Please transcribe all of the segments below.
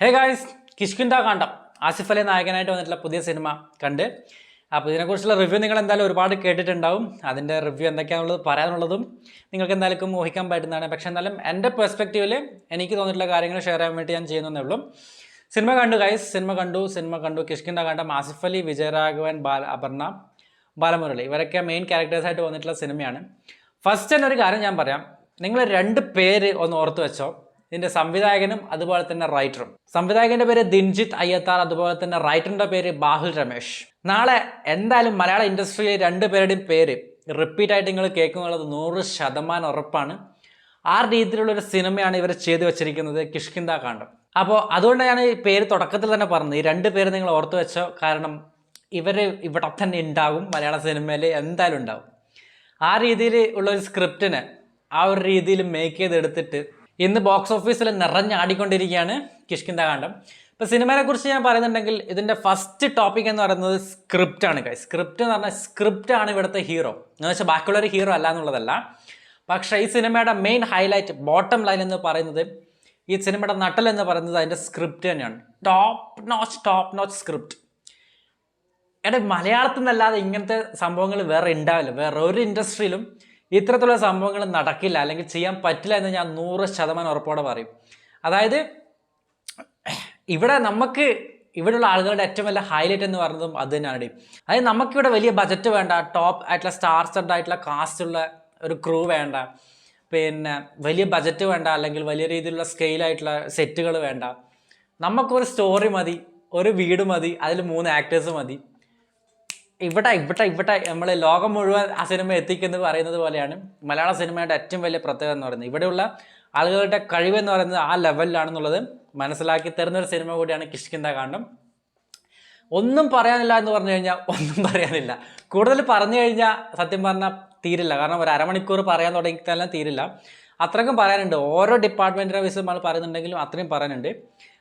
Hey guys, Kishkindha കാണ്ഡം ആസിഫ് അലി നായകനായിട്ട് വന്നിട്ടുള്ള പുതിയ സിനിമ കണ്ട്. അപ്പോൾ ഇതിനെക്കുറിച്ചുള്ള റിവ്യൂ നിങ്ങൾ എന്തായാലും ഒരുപാട് കേട്ടിട്ടുണ്ടാവും. അതിൻ്റെ റിവ്യൂ എന്തൊക്കെയാണുള്ളത് പറയാനുള്ളതും നിങ്ങൾക്ക് എന്തായാലും ഊഹിക്കാൻ പറ്റുന്നതാണ്. പക്ഷേ എന്നാലും എൻ്റെ പെർസ്പെക്റ്റീവിൽ എനിക്ക് തോന്നിയിട്ടുള്ള കാര്യങ്ങൾ ഷെയർ ചെയ്യാൻ വേണ്ടി ഞാൻ ചെയ്യുന്നതേ ഉള്ളൂ. സിനിമ കണ്ടു ഗൈസ്, സിനിമ കണ്ടു. കിഷ്കിന്ത കാണ്ഡം ആസിഫ് അലി, വിജയരാഘവൻ, അപർണ, ബാലമുരളി ഇവരൊക്കെ മെയിൻ ക്യാരക്ടേഴ്സായിട്ട് വന്നിട്ടുള്ള സിനിമയാണ്. ഫസ്റ്റ് തന്നെ ഒരു കാര്യം ഞാൻ പറയാം, നിങ്ങൾ രണ്ട് പേര് ഒന്ന് ഓർത്ത് വെച്ചോ. ഇതിൻ്റെ സംവിധായകനും അതുപോലെ തന്നെ റൈറ്ററും. സംവിധായകന്റെ പേര് ദിൻജിത്ത് അയ്യത്താർ, അതുപോലെ തന്നെ റൈറ്ററിന്റെ പേര് ബാഹുൽ രമേഷ്. നാളെ എന്തായാലും മലയാള ഇൻഡസ്ട്രിയിലെ രണ്ടുപേരുടെയും പേര് റിപ്പീറ്റ് ആയിട്ട് നിങ്ങൾ കേൾക്കുന്നുള്ളത് 100% ഉറപ്പാണ്. ആ രീതിയിലുള്ളൊരു സിനിമയാണ് ഇവർ ചെയ്തു വെച്ചിരിക്കുന്നത്, കിഷ്കിന്ത കാണ്ഡം. അപ്പോൾ അതുകൊണ്ട് ഞാൻ ഈ പേര് തുടക്കത്തിൽ തന്നെ പറഞ്ഞത്, ഈ രണ്ട് പേര് നിങ്ങൾ ഓർത്ത് വെച്ചോ. കാരണം ഇവർ ഇവിടെ തന്നെ ഉണ്ടാകും, മലയാള സിനിമയിൽ എന്തായാലും ഉണ്ടാവും. ആ രീതിയിൽ ഉള്ളൊരു സ്ക്രിപ്റ്റിനെ ആ ഒരു രീതിയിൽ മേക്ക് ചെയ്തെടുത്തിട്ട് ഇന്ന് ബോക്സ് ഓഫീസിൽ നിറഞ്ഞാടിക്കൊണ്ടിരിക്കുകയാണ് കിഷ്കിന്ത കാണ്ഡം. ഇപ്പോൾ സിനിമയെ കുറിച്ച് ഞാൻ പറയുന്നുണ്ടെങ്കിൽ ഇതിൻ്റെ ഫസ്റ്റ് ടോപ്പിക് എന്ന് പറയുന്നത് സ്ക്രിപ്റ്റാണ്. സ്ക്രിപ്റ്റ് എന്ന് പറഞ്ഞാൽ സ്ക്രിപ്റ്റാണ് ഇവിടുത്തെ ഹീറോ എന്ന് വെച്ചാൽ ബാക്കിയുള്ളൊരു ഹീറോ അല്ല എന്നുള്ളതല്ല. പക്ഷേ ഈ സിനിമയുടെ മെയിൻ ഹൈലൈറ്റ്, ബോട്ടം ലൈൻ എന്ന് പറയുന്നത്, ഈ സിനിമയുടെ നട്ടൽ എന്ന് പറയുന്നത് അതിൻ്റെ സ്ക്രിപ്റ്റ് തന്നെയാണ്. Top notch script. മലയാളത്തിൽ നിന്നല്ലാതെ ഇങ്ങനത്തെ സംഭവങ്ങൾ വേറെ ഉണ്ടാവില്ല. വേറെ ഒരു ഇൻഡസ്ട്രിയിലും ഇത്തരത്തിലുള്ള സംഭവങ്ങൾ നടക്കില്ല, അല്ലെങ്കിൽ ചെയ്യാൻ പറ്റില്ല എന്ന് ഞാൻ 100% ഉറപ്പോടെ പറയും. അതായത് ഇവിടെയുള്ള ആളുകളുടെ ഏറ്റവും വലിയ ഹൈലൈറ്റ് എന്ന് പറയുന്നതും അത് തന്നെയാണ്. അതായത് നമുക്കിവിടെ വലിയ ബജറ്റ് വേണ്ട, ടോപ്പ് ആയിട്ടുള്ള സ്റ്റാർ സ്റ്റഡ് ആയിട്ടുള്ള കാസ്റ്റുള്ള ഒരു ക്രൂ വേണ്ട, പിന്നെ വലിയ ബജറ്റ് വേണ്ട, അല്ലെങ്കിൽ വലിയ രീതിയിലുള്ള സ്കെയിലായിട്ടുള്ള സെറ്റുകൾ വേണ്ട. നമുക്കൊരു സ്റ്റോറി മതി, ഒരു വീട് മതി, അതിൽ 3 ആക്ടേഴ്സ് മതി. ഇവിടെ നമ്മൾ ലോകം മുഴുവൻ ആ സിനിമ എത്തിക്കുന്നത് പറയുന്നത് പോലെയാണ് മലയാള സിനിമയുടെ ഏറ്റവും വലിയ പ്രത്യേകത എന്ന് പറയുന്നത്. ഇവിടെയുള്ള ആളുകളുടെ കഴിവെന്ന് പറയുന്നത് ആ ലെവലിലാണെന്നുള്ളത് മനസ്സിലാക്കി തരുന്നൊരു സിനിമ കൂടിയാണ് കിഷ്കിന്ത കാണ്ഡം. ഒന്നും പറയാനില്ല എന്ന് പറഞ്ഞു കഴിഞ്ഞാൽ ഒന്നും പറയാനില്ല. കൂടുതൽ പറഞ്ഞു കഴിഞ്ഞാൽ സത്യം പറഞ്ഞാൽ തീരില്ല. കാരണം ഒരു അരമണിക്കൂർ പറയാൻ തുടങ്ങിയാലും തീരില്ല. അത്രയ്ക്കും പറയാനുണ്ട്. ഓരോ ഡിപ്പാർട്ട്മെൻറ്റിനെ വിഷയം നമ്മൾ പറയുന്നുണ്ടെങ്കിലും അത്രയും പറയാനുണ്ട്.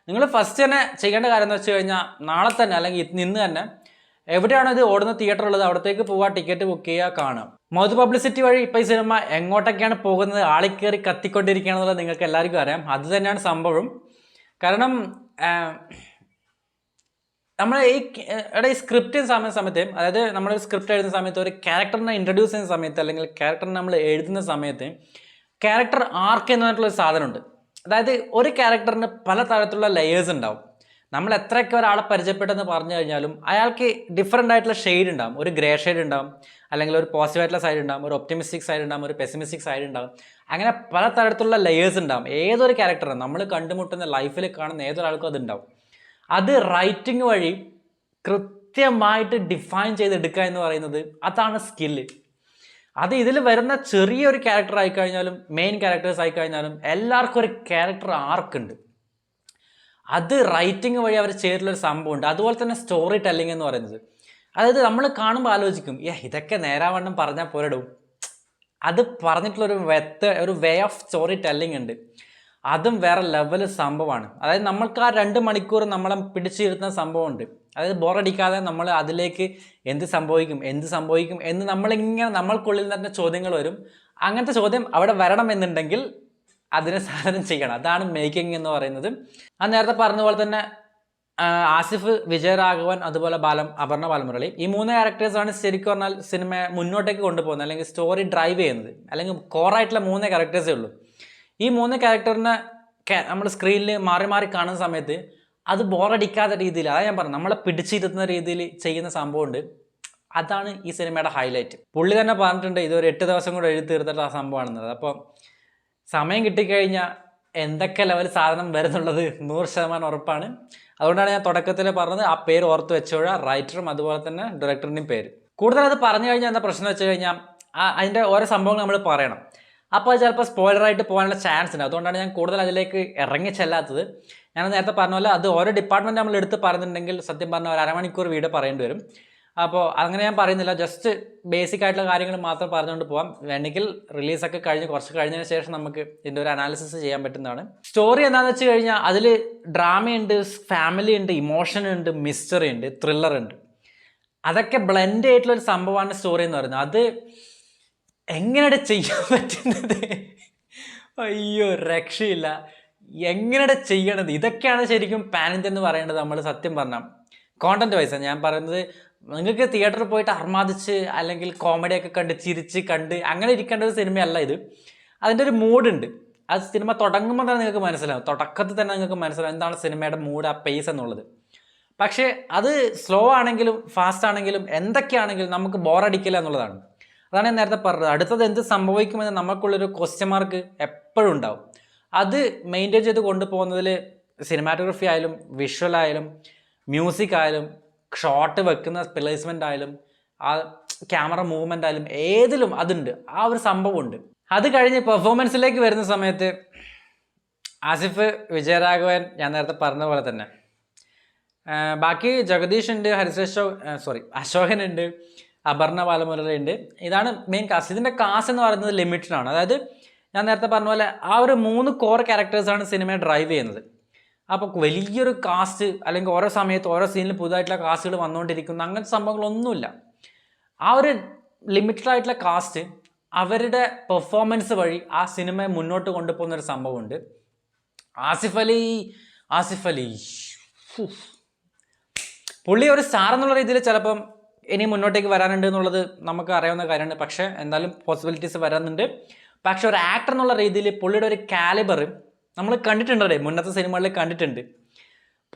നിങ്ങൾ ഫസ്റ്റ് തന്നെ ചെയ്യേണ്ട കാര്യം എന്ന് വെച്ച് കഴിഞ്ഞാൽ നാളെ തന്നെ അല്ലെങ്കിൽ ഇന്ന് തന്നെ എവിടെയാണോ ഇത് ഓടുന്ന തിയേറ്റർ ഉള്ളത് അവിടത്തേക്ക് പോവുക, ടിക്കറ്റ് ബുക്ക് ചെയ്യുക, കാണുക. മൗത്ത് പബ്ലിസിറ്റി വഴി ഇപ്പോൾ ഈ സിനിമ എങ്ങോട്ടൊക്കെയാണ് പോകുന്നത്, ആളിക്കയറി കത്തിക്കൊണ്ടിരിക്കുകയാണെന്നുള്ളത് നിങ്ങൾക്ക് എല്ലാവർക്കും അറിയാം. അത് തന്നെയാണ് സംഭവം. കാരണം നമ്മൾ ഈ സ്ക്രിപ്റ്റ് സമയത്ത്, അതായത് നമ്മൾ സ്ക്രിപ്റ്റ് എഴുതുന്ന സമയത്ത്, ഒരു ക്യാരക്ടറിനെ ഇൻട്രൊഡ്യൂസ് ചെയ്യുന്ന സമയത്ത്, അല്ലെങ്കിൽ ക്യാരക്ടറിനെ നമ്മൾ എഴുതുന്ന സമയത്ത് ക്യാരക്ടർ ആർക്ക് എന്ന് പറഞ്ഞിട്ടുള്ളൊരു സാധനമുണ്ട്. അതായത് ഒരു ക്യാരക്ടറിന് പല തരത്തിലുള്ള ലെയേഴ്സ് ഉണ്ടാവും. നമ്മൾ എത്രയൊക്കെ ഒരാളെ പരിചയപ്പെട്ടെന്ന് പറഞ്ഞു കഴിഞ്ഞാലും അയാൾക്ക് ഡിഫറെൻ്റ് ആയിട്ടുള്ള ഷെയ്ഡ് ഉണ്ടാവും. ഒരു ഗ്രേ ഷെയ്ഡ് ഉണ്ടാവും, അല്ലെങ്കിൽ ഒരു പോസിറ്റീവായിട്ടുള്ള സൈഡ് ഉണ്ടാവും, ഒരു ഒപ്റ്റിമിസ്റ്റിക് സൈഡ് ഉണ്ടാവും, ഒരു പെസിമിസ്റ്റിക് സൈഡ് ഉണ്ടാവും. അങ്ങനെ പല തരത്തിലുള്ള ലെയേഴ്സ് ഉണ്ടാവും. ഏതൊരു ക്യാരക്ടറും നമ്മൾ കണ്ടുമുട്ടുന്ന ലൈഫിൽ കാണുന്ന ഏതൊരാൾക്കും അതുണ്ടാവും. അത് റൈറ്റിംഗ് വഴി കൃത്യമായിട്ട് ഡിഫൈൻ ചെയ്തെടുക്കുക എന്ന് പറയുന്നത് അതാണ് സ്കില്ല്. അത് ഇതിൽ വരുന്ന ചെറിയൊരു ക്യാരക്ടർ ആയിക്കഴിഞ്ഞാലും മെയിൻ ക്യാരക്ടേഴ്സ് ആയിക്കഴിഞ്ഞാലും എല്ലാവർക്കും ഒരു ക്യാരക്ടർ ആർക്കുണ്ട്. അത് റൈറ്റിംഗ് വഴി അവർ ചെയ്തിട്ടുള്ളൊരു സംഭവമുണ്ട്. അതുപോലെ തന്നെ സ്റ്റോറി ടെല്ലിംഗ് എന്ന് പറയുന്നത്, അതായത് നമ്മൾ കാണുമ്പോൾ ആലോചിക്കും, ഇതൊക്കെ നേരാവണ്ണം പറഞ്ഞാൽ പോരടും. അത് പറഞ്ഞിട്ടുള്ളൊരു ഒരു വേ ഓഫ് സ്റ്റോറി ടെല്ലിംഗ് ഉണ്ട്. അതും വേറെ ലെവൽ സംഭവമാണ്. അതായത് നമ്മൾക്ക് ആ 2 മണിക്കൂർ നമ്മളെ പിടിച്ചിരുത്തുന്ന സംഭവമുണ്ട്. അതായത് ബോറടിക്കാതെ നമ്മൾ അതിലേക്ക് എന്ത് സംഭവിക്കും എന്ന് നമ്മളിങ്ങനെ നമ്മൾക്കുള്ളിൽ തന്നെ ചോദ്യങ്ങൾ വരും. അങ്ങനത്തെ ചോദ്യം അവിടെ വരണമെന്നുണ്ടെങ്കിൽ അതിന് സാധനം ചെയ്യണം. അതാണ് മേക്കിംഗ് എന്ന് പറയുന്നത്. ആ നേരത്തെ പറഞ്ഞ പോലെ തന്നെ ആസിഫ്, വിജയരാഘവൻ, അതുപോലെ അപർണ, ബാലമുരളി, ഈ 3 ക്യാരക്ടേഴ്സാണ് ശരിക്കും പറഞ്ഞാൽ സിനിമ മുന്നോട്ടേക്ക് കൊണ്ടുപോകുന്നത്, അല്ലെങ്കിൽ സ്റ്റോറി ഡ്രൈവ് ചെയ്യുന്നത്. അല്ലെങ്കിൽ കോറായിട്ടുള്ള 3 ക്യാരക്ടേഴ്സേ ഉള്ളൂ. ഈ 3 ക്യാരക്ടറിനെ നമ്മൾ സ്ക്രീനിൽ മാറി മാറി കാണുന്ന സമയത്ത് അത് ബോറടിക്കാത്ത രീതിയിൽ, അതായത് ഞാൻ പറഞ്ഞു, നമ്മളെ പിടിച്ചിരുത്തുന്ന രീതിയിൽ ചെയ്യുന്ന സംഭവമുണ്ട്. അതാണ് ഈ സിനിമയുടെ ഹൈലൈറ്റ്. പുള്ളി തന്നെ പറഞ്ഞിട്ടുണ്ട് ഇതൊരു 8 ദിവസം കൂടെ എഴുതി തീർത്തിട്ട് ആ സംഭവമാണെന്നത്. അപ്പോൾ സമയം കിട്ടിക്കഴിഞ്ഞാൽ എന്തൊക്കെ ലെവൽ സാധനം വരുന്നുള്ളത് 100% ഉറപ്പാണ്. അതുകൊണ്ടാണ് ഞാൻ തുടക്കത്തിൽ പറഞ്ഞത് ആ പേര് ഓർത്ത് വെച്ചോഴ, റൈറ്ററും അതുപോലെ തന്നെ ഡയറക്ടറിൻ്റെയും പേര്. കൂടുതൽ അത് പറഞ്ഞു കഴിഞ്ഞാൽ എന്താ പ്രശ്നം വെച്ച് കഴിഞ്ഞാൽ അതിൻ്റെ ഓരോ സംഭവങ്ങൾ നമ്മൾ പറയണം. അപ്പോൾ അത് ചിലപ്പോൾ സ്പോയിലറായിട്ട് പോകാനുള്ള ചാൻസ് ഉണ്ട്. അതുകൊണ്ടാണ് ഞാൻ കൂടുതൽ അതിലേക്ക് ഇറങ്ങി ചെല്ലാത്തത്. ഞാൻ നേരത്തെ പറഞ്ഞ പോലെ അത് ഓരോ ഡിപ്പാർട്ട്മെൻറ്റ് നമ്മൾ എടുത്ത് പറയുന്നുണ്ടെങ്കിൽ സത്യം പറഞ്ഞാൽ ഒരു അരമണിക്കൂർ വീഡിയോ പറയേണ്ടി വരും. അപ്പോൾ അങ്ങനെ ഞാൻ പറയുന്നില്ല, ജസ്റ്റ് ബേസിക് ആയിട്ടുള്ള കാര്യങ്ങൾ മാത്രം പറഞ്ഞുകൊണ്ട് പോകാം. വേണമെങ്കിൽ റിലീസൊക്കെ കുറച്ച് കഴിഞ്ഞതിന് ശേഷം നമുക്ക് ഇതിൻ്റെ ഒരു അനാലിസിസ് ചെയ്യാൻ പറ്റുന്നതാണ്. സ്റ്റോറി എന്താണെന്ന് വെച്ച് കഴിഞ്ഞാൽ അതിൽ ഡ്രാമയുണ്ട്, ഫാമിലി ഉണ്ട്, ഇമോഷൻ ഉണ്ട്, മിസ്റ്ററി ഉണ്ട്, ത്രില്ലർ ഉണ്ട്. അതൊക്കെ ബ്ലെൻഡ് ആയിട്ടുള്ളൊരു സംഭവമാണ് സ്റ്റോറി എന്ന് പറയുന്നത്. അത് എങ്ങനെയാണ് ചെയ്യാൻ പറ്റുന്നത്? അയ്യോ, രക്ഷയില്ല. എങ്ങനെ ചെയ്യണത്? ഇതൊക്കെയാണ് ശരിക്കും പാൻ ഇന്ത്യ എന്ന് പറയേണ്ടത്. നമ്മൾ സത്യം പറഞ്ഞാൽ കോണ്ടന്റ് വൈസ് ഞാൻ പറയുന്നത്. നിങ്ങൾക്ക് തിയേറ്ററിൽ പോയിട്ട് അർമാദിച്ച് അല്ലെങ്കിൽ കോമഡിയൊക്കെ കണ്ട് ചിരിച്ച് കണ്ട് അങ്ങനെ ഇരിക്കേണ്ട ഒരു സിനിമയല്ല ഇത്. അതിൻ്റെ ഒരു മൂഡുണ്ട്. ആ സിനിമ തുടങ്ങുമ്പോൾ തന്നെ നിങ്ങൾക്ക് മനസ്സിലാവും, തുടക്കത്തിൽ തന്നെ നിങ്ങൾക്ക് മനസ്സിലാവും എന്താണ് സിനിമയുടെ മൂഡ്, ആ പേസ് എന്നുള്ളത്. പക്ഷേ അത് സ്ലോ ആണെങ്കിലും ഫാസ്റ്റ് ആണെങ്കിലും എന്തൊക്കെയാണെങ്കിലും നമുക്ക് ബോറടിക്കില്ല എന്നുള്ളതാണ്. അതാണ് ഞാൻ നേരത്തെ പറഞ്ഞത്. അടുത്തത് എന്ത് സംഭവിക്കുമെന്ന് നമുക്കുള്ളൊരു ക്വസ്റ്റ്യൻ മാർക്ക് എപ്പോഴും ഉണ്ടാവും. അത് മെയിൻറ്റെയിൻ ചെയ്ത് കൊണ്ടുപോകുന്നതിൽ സിനിമാറ്റോഗ്രഫി ആയാലും വിഷ്വൽ ആയാലും മ്യൂസിക് ആയാലും ഷോട്ട് വെക്കുന്ന പ്ലേസ്മെൻ്റ് ആയാലും ആ ക്യാമറ മൂവ്മെൻ്റ് ആയാലും ഏതിലും അതുണ്ട്, ആ ഒരു സംഭവമുണ്ട്. അത് കഴിഞ്ഞ് പെർഫോമൻസിലേക്ക് വരുന്ന സമയത്ത് ആസിഫ്, വിജയരാഘവൻ ഞാൻ നേരത്തെ പറഞ്ഞ പോലെ തന്നെ, ബാക്കി ജഗദീഷ് ഉണ്ട്, അശോകൻ ഉണ്ട്, അപർണ ബാലമുരളി ഉണ്ട്. ഇതാണ് മെയിൻ കാസ്റ്റ്. ഇതിൻ്റെ കാസ്റ്റ് എന്ന് പറയുന്നത് ലിമിറ്റഡ് ആണ്. അതായത് ഞാൻ നേരത്തെ പറഞ്ഞ പോലെ ആ ഒരു 3 കോർ ക്യാരക്ടേഴ്സാണ് സിനിമയെ ഡ്രൈവ് ചെയ്യുന്നത്. അപ്പോൾ വലിയൊരു കാസ്റ്റ് അല്ലെങ്കിൽ ഓരോ സമയത്ത് ഓരോ സീനിൽ പുതുതായിട്ടുള്ള കാസ്റ്റുകൾ വന്നുകൊണ്ടിരിക്കുന്ന അങ്ങനത്തെ സംഭവങ്ങളൊന്നുമില്ല. ആ ഒരു ലിമിറ്റഡ് ആയിട്ടുള്ള കാസ്റ്റ് അവരുടെ പെർഫോമൻസ് വഴി ആ സിനിമയെ മുന്നോട്ട് കൊണ്ടുപോകുന്ന ഒരു സംഭവമുണ്ട്. ആസിഫ് അലി പുള്ളി ഒരു സ്റ്റാർ എന്നുള്ള രീതിയിൽ ചിലപ്പം ഇനി മുന്നോട്ടേക്ക് വരാനുണ്ട് എന്നുള്ളത് നമുക്ക് അറിയാവുന്ന കാര്യമാണ്. പക്ഷേ എന്തായാലും പോസിബിലിറ്റീസ് വരാനുണ്ട്. പക്ഷെ ഒരു ആക്ടർ എന്നുള്ള രീതിയിൽ പുള്ളിയുടെ ഒരു കാലിബർ നമ്മൾ കണ്ടിട്ടുണ്ടേ, മുന്നത്തെ സിനിമകളിൽ കണ്ടിട്ടുണ്ട്.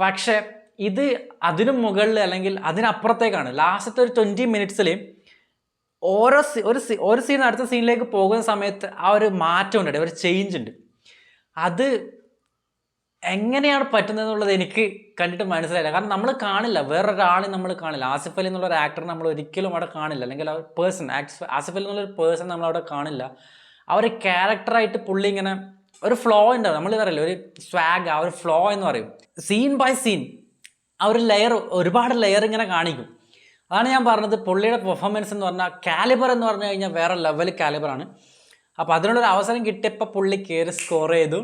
പക്ഷെ ഇത് അതിനും മുകളിൽ അല്ലെങ്കിൽ അതിനപ്പുറത്തേക്കാണ്. ലാസ്റ്റത്തെ ഒരു 20 മിനിറ്റ്സിൽ ഒരു സീൻ അടുത്ത സീനിലേക്ക് പോകുന്ന സമയത്ത് ആ ഒരു മാറ്റം ഉണ്ട്, ഒരു ചേഞ്ച് ഉണ്ട്. അത് എങ്ങനെയാണ് പറ്റുന്നത് എന്നുള്ളത് എനിക്ക് കണ്ടിട്ട് മനസ്സിലായില്ല. കാരണം നമ്മൾ കാണില്ല, വേറൊരാളെ നമ്മൾ കാണില്ല. ആസിഫ് അലി എന്നുള്ള ഒരു ആക്ടറെ നമ്മൾ ഒരിക്കലും അവിടെ കാണില്ല, അല്ലെങ്കിൽ ആ പേഴ്സൺ ആസിഫ് അലി എന്നുള്ളൊരു പേഴ്സൺ നമ്മൾ അവിടെ കാണില്ല. ആ ഒരു ക്യാരക്ടറായിട്ട് പുള്ളി ഇങ്ങനെ ഒരു ഫ്ലോ ഉണ്ടാവും. നമ്മൾ പറയില്ല ഒരു സ്വാഗ്, ആ ഒരു ഫ്ലോ എന്ന് പറയും. സീൻ ബൈ സീൻ ആ ഒരു ഒരുപാട് ലെയർ ഇങ്ങനെ കാണിക്കും. അതാണ് ഞാൻ പറഞ്ഞത്, പുള്ളിയുടെ പെർഫോമൻസ് എന്ന് പറഞ്ഞാൽ കാലിബർ എന്ന് പറഞ്ഞു കഴിഞ്ഞാൽ വേറെ ലെവൽ കാലിബറാണ്. അപ്പോൾ അതിനുള്ളൊരു അവസരം കിട്ടിയപ്പോൾ പുള്ളി കയറി സ്കോർ ചെയ്തു.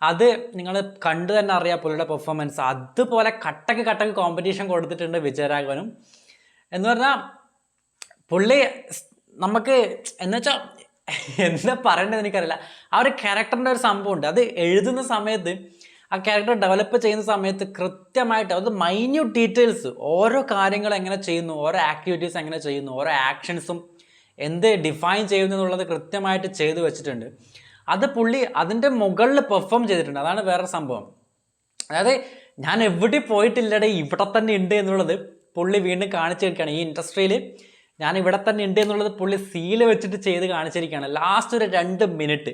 അത് നിങ്ങൾ കണ്ടു തന്നെ അറിയാം പുള്ളിയുടെ പെർഫോമൻസ്. അതുപോലെ കട്ടക്ക് കോമ്പറ്റീഷൻ കൊടുത്തിട്ടുണ്ട് വിജയരാഘവനും. എന്ന് പറഞ്ഞാൽ പുള്ളി നമുക്ക് എന്നുവെച്ചാൽ എന്താ പറയേണ്ടത് എനിക്കറിയില്ല. ആ ഒരു ക്യാരക്ടറിൻ്റെ ഒരു സംഭവമുണ്ട്. അത് എഴുതുന്ന സമയത്ത് ആ ക്യാരക്ടർ ഡെവലപ്പ് ചെയ്യുന്ന സമയത്ത് കൃത്യമായിട്ട് അത് മൈന്യൂട്ട് ഡീറ്റെയിൽസ്, ഓരോ കാര്യങ്ങൾ എങ്ങനെ ചെയ്യുന്നു, ഓരോ ആക്ടിവിറ്റീസ് എങ്ങനെ ചെയ്യുന്നു, ഓരോ ആക്ഷൻസും എന്ത് ഡിഫൈൻ ചെയ്യുന്നു എന്നുള്ളത് കൃത്യമായിട്ട് ചെയ്തു വെച്ചിട്ടുണ്ട്. അത് പുള്ളി അതിൻ്റെ മുകളിൽ പെർഫോം ചെയ്തിട്ടുണ്ട്. അതാണ് വേറെ സംഭവം. അതായത് ഞാൻ എവിടെ പോയിട്ടില്ലടേ, ഇവിടെ തന്നെ ഉണ്ട് എന്നുള്ളത് പുള്ളി വീണ്ടും കാണിച്ചിരിക്കുകയാണ്. ഈ ഇൻഡസ്ട്രിയിൽ ഞാൻ ഇവിടെ തന്നെ ഉണ്ട് എന്നുള്ളത് പുള്ളി സീല് വെച്ചിട്ട് ചെയ്ത് കാണിച്ചിരിക്കുകയാണ്. ലാസ്റ്റ് ഒരു 2 മിനിറ്റ്,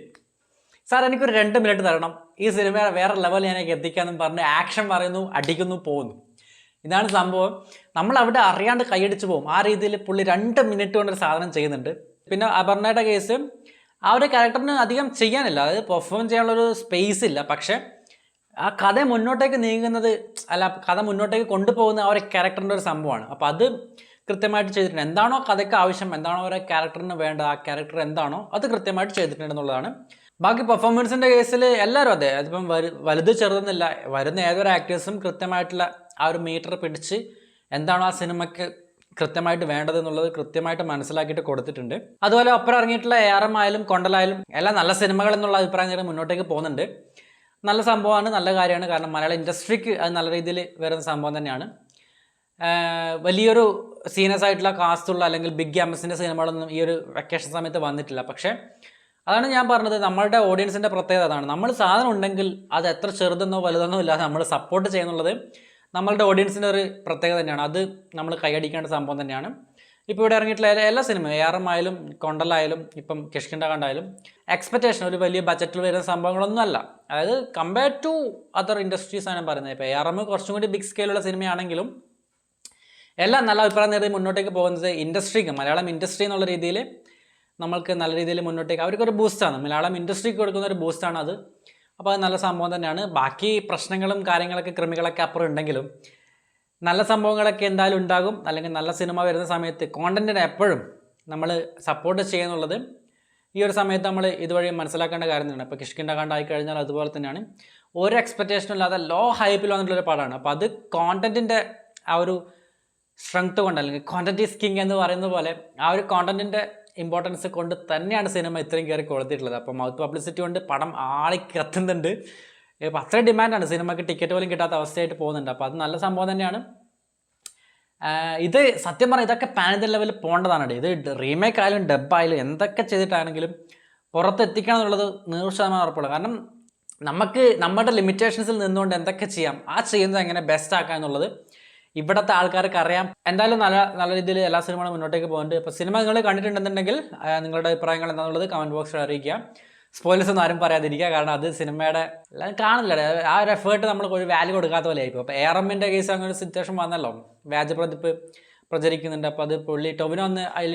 സാർ എനിക്കൊരു 2 മിനിറ്റ് തരണം, ഈ സിനിമ വേറെ ലെവൽ ഞാനേക്ക് എത്തിക്കാമെന്ന് പറഞ്ഞ് ആക്ഷൻ പറയുന്നു, അടിക്കുന്നു, പോകുന്നു. ഇതാണ് സംഭവം. നമ്മൾ അവിടെ അറിയാണ്ട് കൈയടിച്ച് പോകും. ആ രീതിയിൽ പുള്ളി 2 മിനിറ്റ് കൊണ്ടൊരു സാധനം ചെയ്യുന്നുണ്ട്. പിന്നെ അപർണയുടെ കേസ് ആ ഒരു ക്യാരക്ടറിന് അധികം ചെയ്യാനില്ല, അതായത് പെർഫോം ചെയ്യാനുള്ളൊരു സ്പേസ് ഇല്ല. പക്ഷേ ആ കഥ മുന്നോട്ടേക്ക് നീങ്ങുന്നത് കഥ മുന്നോട്ടേക്ക് കൊണ്ടുപോകുന്ന ആ ഒരു ക്യാരക്ടറിൻ്റെ ഒരു സംഭവമാണ്. അപ്പോൾ അത് കൃത്യമായിട്ട് ചെയ്തിട്ടുണ്ട്. എന്താണോ കഥയ്ക്ക് ആവശ്യം, എന്താണോ ഓരോ ക്യാരക്ടറിന് വേണ്ട, ആ ക്യാരക്ടർ എന്താണോ അത് കൃത്യമായിട്ട് ചെയ്തിട്ടുണ്ടെന്നുള്ളതാണ്. ബാക്കി പെർഫോമൻസിൻ്റെ കേസിൽ എല്ലാവരും അതെ, അതിപ്പം വലുത് ചെറുതെന്നില്ല, വരുന്ന ഏതൊരു ആക്ടേഴ്സും കൃത്യമായിട്ടുള്ള ആ ഒരു മീറ്റർ പിടിച്ച് എന്താണോ ആ സിനിമയ്ക്ക് കൃത്യമായിട്ട് വേണ്ടതെന്നുള്ളത് കൃത്യമായിട്ട് മനസ്സിലാക്കിയിട്ട് കൊടുത്തിട്ടുണ്ട്. അതുപോലെ ഒപ്പം ഇറങ്ങിയിട്ടുള്ള ARM ആയാലും കൊണ്ടലായാലും എല്ലാം നല്ല സിനിമകൾ എന്നുള്ള അഭിപ്രായം നേരം മുന്നോട്ടേക്ക് പോകുന്നുണ്ട്. നല്ല സംഭവമാണ്, നല്ല കാര്യമാണ്. കാരണം മലയാള ഇൻഡസ്ട്രിക്ക് അത് നല്ല രീതിയിൽ വരുന്ന സംഭവം തന്നെയാണ്. വലിയൊരു സീനിയസ് ആയിട്ടുള്ള കാസ്റ്റുള്ള അല്ലെങ്കിൽ ബിഗ് ക്യാമ്പസിൻ്റെ സിനിമകളൊന്നും ഈ ഒരു വെക്കേഷൻ സമയത്ത് വന്നിട്ടില്ല. പക്ഷേ അതാണ് ഞാൻ പറഞ്ഞത്, നമ്മളുടെ ഓഡിയൻസിൻ്റെ പ്രത്യേകത അതാണ്. നമ്മൾ സാധനം ഉണ്ടെങ്കിൽ അത് എത്ര ചെറുതെന്നോ വലുതെന്നോ ഇല്ലാതെ നമ്മൾ സപ്പോർട്ട് ചെയ്യുന്നുള്ളത് നമ്മളുടെ ഓഡിയൻസിൻ്റെ ഒരു പ്രത്യേകത തന്നെയാണ്. അത് നമ്മൾ കൈയടിക്കേണ്ട സംഭവം തന്നെയാണ്. ഇപ്പോൾ ഇവിടെ ഇറങ്ങിയിട്ടുള്ള എല്ലാ സിനിമയും ARM ആയാലും കൊണ്ടലായാലും ഇപ്പം കിഷ്കിന്ധാകണ്ടായാലും എക്സ്പെക്റ്റേഷൻ ഒരു വലിയ ബജറ്റിൽ വരുന്ന സംഭവങ്ങളൊന്നും അല്ല. അതായത് കമ്പയർ ടു അതർ ഇൻഡസ്ട്രീസ് ആണ് പറയുന്നത്. ഇപ്പോൾ ARM കുറച്ചും കൂടി ബിഗ് സ്കെയിലുള്ള സിനിമയാണെങ്കിലും എല്ലാം നല്ല അഭിപ്രായം നേടി മുന്നോട്ടേക്ക് പോകുന്നത് ഇൻഡസ്ട്രിക്ക്, മലയാളം ഇൻഡസ്ട്രി എന്നുള്ള രീതിയിൽ നമ്മൾക്ക് നല്ല രീതിയിൽ മുന്നോട്ടേക്ക് അവർക്കൊരു ബൂസ്റ്റാണ്, മലയാളം ഇൻഡസ്ട്രിക്ക് കൊടുക്കുന്ന ഒരു ബൂസ്റ്റാണ് അത്. അപ്പോൾ അത് നല്ല സംഭവം തന്നെയാണ്. ബാക്കി പ്രശ്നങ്ങളും കാര്യങ്ങളൊക്കെ കൃമികളൊക്കെ അപ്പുറം ഉണ്ടെങ്കിലും നല്ല സംഭവങ്ങളൊക്കെ എന്തായാലും ഉണ്ടാകും. അല്ലെങ്കിൽ നല്ല സിനിമ വരുന്ന സമയത്ത് കോണ്ടന്റിനെ എപ്പോഴും നമ്മൾ സപ്പോർട്ട് ചെയ്യുന്നുള്ളത് ഈ ഒരു സമയത്ത് നമ്മൾ ഇതുവഴി മനസ്സിലാക്കേണ്ട കാര്യം തന്നെയാണ്. ഇപ്പോൾ കിഷ്കിന്ധാകണ്ട് ആയിക്കഴിഞ്ഞാൽ അതുപോലെ തന്നെയാണ്, ഒരു എക്സ്പെക്റ്റേഷനും ഇല്ലാതെ ലോ ഹൈപ്പിൽ വന്നിട്ടുള്ളൊരു പടമാണ്. അപ്പോൾ അത് കോണ്ടന്റിൻ്റെ ആ ഒരു സ്ട്രെങ്ത് കൊണ്ട്, അല്ലെങ്കിൽ കോണ്ടന്റ് ഈസ് കിങ് എന്ന് പറയുന്ന പോലെ ആ ഒരു കോണ്ടന്റിൻ്റെ ഇമ്പോർട്ടൻസ് കൊണ്ട് തന്നെയാണ് സിനിമ ഇത്രയും കയറി കൊടുത്തിട്ടുള്ളത്. അപ്പോൾ മൗത്ത് പബ്ലിസിറ്റി കൊണ്ട് പടം ആളി കത്തുന്നുണ്ട്. ഇപ്പോൾ അത്രയും ഡിമാൻഡാണ് സിനിമയ്ക്ക്, ടിക്കറ്റ് പോലും കിട്ടാത്ത അവസ്ഥയായിട്ട് പോകുന്നുണ്ട്. അപ്പോൾ അത് നല്ല സംഭവം തന്നെയാണ്. ഇത് സത്യം പറഞ്ഞാൽ ഇതൊക്കെ പാൻ ഇന്ത്യൻ ലെവലിൽ പോകേണ്ടതാണ്. ഇത് റീമേക്ക് ആയാലും ഡബായാലും എന്തൊക്കെ ചെയ്തിട്ടാണെങ്കിലും പുറത്തെത്തിക്കണം എന്നുള്ളത് 100% ഉറപ്പുള്ള. കാരണം നമുക്ക് നമ്മുടെ ലിമിറ്റേഷൻസിൽ നിന്നുകൊണ്ട് എന്തൊക്കെ ചെയ്യാം, ആ ചെയ്യുന്നത് എങ്ങനെ ബെസ്റ്റ് ആക്കാം എന്നുള്ളത് ഇവിടുത്തെ ആൾക്കാർക്ക് അറിയാം. എന്തായാലും നല്ല രീതിയിൽ എല്ലാ സിനിമകളും മുന്നോട്ടേക്ക് പോകുന്നുണ്ട്. ഇപ്പോൾ സിനിമ നിങ്ങൾ കണ്ടിട്ടുണ്ടെന്നുണ്ടെങ്കിൽ നിങ്ങളുടെ അഭിപ്രായങ്ങൾ എന്താണെന്നുള്ളത് കമൻറ്റ് ബോക്സിൽ അറിയിക്കുക. സ്പോയിലേഴ്സ് ഒന്നും ആരും പറയാതിരിക്കുക, കാരണം അത് സിനിമയുടെ എല്ലാവരും കാണില്ല. ആ ഒരു എഫേർട്ട് നമ്മൾ ഒരു വാല്യൂ കൊടുക്കാത്ത പോലെ ആയിപ്പോൾ. ഇപ്പോൾ ARMൻ്റെ കേസ് അങ്ങനെ ഒരു സിറ്റുവേഷൻ വന്നല്ലോ, വ്യാജപ്രതിപ്പ് പ്രചരിക്കുന്നുണ്ട്. അപ്പോൾ അത് പുള്ളി ടൊവിനോ ഒന്ന് അതിൽ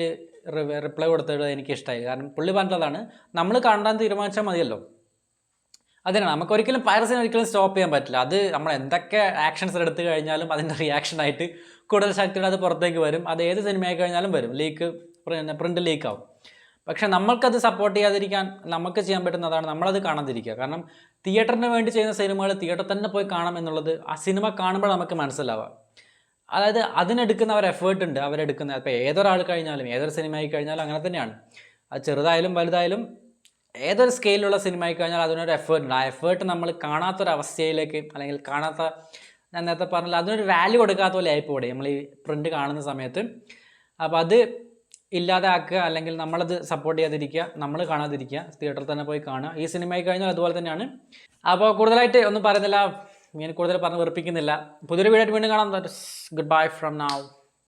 റിപ്ലൈ കൊടുത്തത് എനിക്കിഷ്ടമായി. കാരണം പുള്ളി പറഞ്ഞതാണ്, നമ്മൾ കണ്ടാൻ തീരുമാനിച്ചാൽ മതിയല്ലോ. അതിനാണ് നമുക്ക് ഒരിക്കലും പൈറസിനെ ഒരിക്കലും സ്റ്റോപ്പ് ചെയ്യാൻ പറ്റില്ല. അത് നമ്മൾ എന്തൊക്കെ ആക്ഷൻസ് എടുത്തു കഴിഞ്ഞാലും അതിൻ്റെ റിയാക്ഷനായിട്ട് കൂടുതൽ ശക്തിയുടെ അത് പുറത്തേക്ക് വരും. അത് ഏത് സിനിമയായി കഴിഞ്ഞാലും വരും, ലീക്ക് പ്രിൻ്റ് ലീക്ക് ആവും. പക്ഷെ നമ്മൾക്കത് സപ്പോർട്ട് ചെയ്യാതിരിക്കാൻ നമുക്ക് ചെയ്യാൻ പറ്റുന്നതാണ് നമ്മളത് കാണാതിരിക്കുക. കാരണം തിയേറ്ററിന് വേണ്ടി ചെയ്യുന്ന സിനിമകൾ തിയേറ്ററിൽ തന്നെ പോയി കാണാം എന്നുള്ളത് ആ സിനിമ കാണുമ്പോൾ നമുക്ക് മനസ്സിലാവുക. അതായത് അതിനെടുക്കുന്ന ഒരു എഫേർട്ട് ഉണ്ട് അവരെടുക്കുന്ന. ഇപ്പോൾ ഏതൊരാൾ കഴിഞ്ഞാലും ഏതൊരു സിനിമയായി കഴിഞ്ഞാലും അങ്ങനെ തന്നെയാണ്. അത് ചെറുതായാലും വലുതായാലും ഏതൊരു സ്കെയിലുള്ള സിനിമ ആയി കഴിഞ്ഞാൽ അതിനൊരു എഫേർട്ട് ഉണ്ട്. ആ എഫേർട്ട് നമ്മൾ കാണാത്തൊരവസ്ഥയിലേക്ക്, അല്ലെങ്കിൽ കാണാത്ത, ഞാൻ നേരത്തെ പറഞ്ഞില്ല, അതിനൊരു വാല്യൂ കൊടുക്കാത്ത പോലെ ആയിപ്പോടെ നമ്മൾ ഈ പ്രിൻ്റ് കാണുന്ന സമയത്ത്. അപ്പോൾ അത് ഇല്ലാതെ ആക്കുക, അല്ലെങ്കിൽ നമ്മളത് സപ്പോർട്ട് ചെയ്യാതിരിക്കുക, നമ്മൾ കാണാതിരിക്കുക, തിയേറ്ററിൽ തന്നെ പോയി കാണുക. ഈ സിനിമയായി കഴിഞ്ഞാൽ അതുപോലെ തന്നെയാണ്. അപ്പോൾ കൂടുതലായിട്ട് ഒന്നും പറയുന്നില്ല, ഞാൻ കൂടുതൽ പറഞ്ഞ് വെറുപ്പിക്കുന്നില്ല. പുതിയൊരു വീഡിയോ ആയിട്ട് വീണ്ടും കാണാം. Good bye from now.